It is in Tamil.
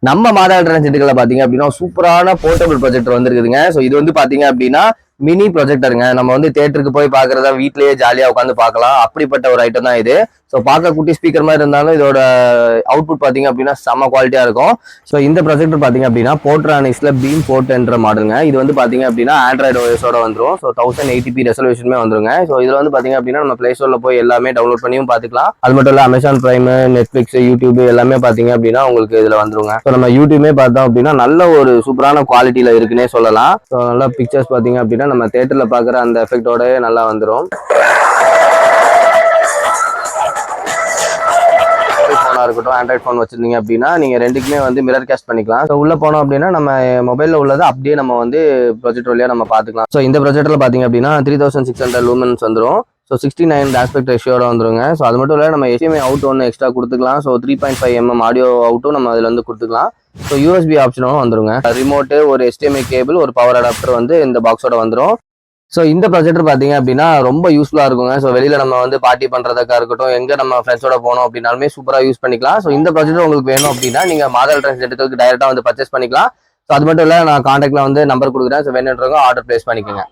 நம்ம மாதா எலக்ட்ரானிக்ஸ் சென்டர்ல பாத்தீங்க அப்படின்னா சூப்பரான போர்ட்டபிள் ப்ரொஜெக்டர் வந்துருக்குதுங்க. ஸோ இது வந்து பாத்தீங்க அப்படின்னா மினி ப்ரொஜெக்டருங்க. நம்ம வந்து தியேட்டருக்கு போய் பாக்குறதா வீட்லயே ஜாலியா உட்காந்து பார்க்கலாம். அப்படிப்பட்ட ஒரு ஐட்டம் தான் இது. ஸோ பார்க்க குட்டி ஸ்பீக்கர் மாதிரி இருந்தாலும் இதோட அவுட்புட் பாத்தீங்க அப்படின்னா செம்ம குவாலிட்டியா இருக்கும். ஸோ இந்த ப்ரொஜெக்டர் பாத்தீங்க அப்படின்னா போர்ட்ரானிக்ஸ்ல பீம் 410 மாடலுங்க. இது வந்து பாத்தீங்க அப்படின்னா ஆண்ட்ராய்டு ஓஎஸோட வந்துடும். ஸோ 1080p ரெசல்யூஷனுமே வந்துருங்க. ஸோ இதுல வந்து பாத்தீங்க அப்படின்னா நம்ம பிளே ஸ்டோர்ல போய் எல்லாமே டவுன்லோட் பண்ணியும் பாத்துக்கலாம். அது மட்டும் இல்ல அமேசான் பிரைம், நெட்ஃபிளிக்ஸ், யூடியூப் எல்லாமே பாத்தீங்க அப்படின்னா உங்களுக்கு இதுல வந்துருங்க. ஸோ நம்ம யூடியூபே பார்த்தோம் அப்படின்னா நல்ல ஒரு சூப்பரான குவாலிட்டியில இருக்குன்னே சொல்லலாம். ஸோ நல்ல பிக்சர்ஸ் பாத்தீங்க அப்படின்னா நம்ம தியேட்டர்ல பாக்குற அந்த எஃபெக்டோட நல்லா வந்துடும். இருக்கட்டும் ஆண்ட்ராய்ட் ஃபோன் வச்சிருந்தீங்க அப்படின்னா நீங்க ரெண்டுக்குமே வந்து மிரர் கேஸ்ட் பண்ணிக்கலாம். ஸோ உள்ள போனோம் அப்படின்னா நம்ம மொபைல்ல உள்ளதை அப்படியே நம்ம வந்து ப்ரொஜெக்டர் வழியா நம்ம பார்த்துக்கலாம். ஸோ இந்த ப்ரொஜெக்டர்ல பாத்தீங்க அப்படின்னா 3600 லூமன்ஸ் வந்துடும். ஸோ 69 ஆஸ்பெக்ட் ரேஷியோட வந்துருங்க. ஸோ அது மட்டும் இல்லை நம்ம HDMI அவுட் ஒன்று எக்ஸ்ட்ரா கொடுத்துக்கலாம். ஸோ 3.5mm ஆடியோ அவுட்டும் நம்ம அதில் வந்து கொடுத்துக்கலாம். ஸோ USB ஆப்ஷனும் வந்துருங்க. ரிமோட்டு, ஒரு HDMI கேபிள், ஒரு பவர் அடாப்டர் வந்து இந்த பாக்ஸோட வந்துடும். ஸோ இந்த ப்ரொஜெக்டர் பார்த்தீங்க அப்படின்னா ரொம்ப யூஸ்ஃபுல்லாக இருக்குங்க. ஸோ வெளியில் நம்ம வந்து பார்ட்டி பண்ணுறதுக்காக இருக்கட்டும், எங்கே நம்ம ஃப்ரெண்ட்ஸோட போனோம் அப்படின்னாலுமே சூப்பராக யூஸ் பண்ணிக்கலாம். ஸோ இந்த ப்ரொஜெக்டர் உங்களுக்கு வேணும் அப்படின்னா நீங்கள் மாதா எலக்ட்ரானிக்ஸ் சென்டருக்கு டைரெக்டாக வந்து பர்ச்சேஸ் பண்ணிக்கலாம். ஸோ அது மட்டும் இல்லை நான் காண்டாக்டில் வந்து நம்பர் கொடுக்குறேன். ஸோ வேணுன்றவங்க ஆர்டர் பிளேஸ் பண்ணிக்கோங்க.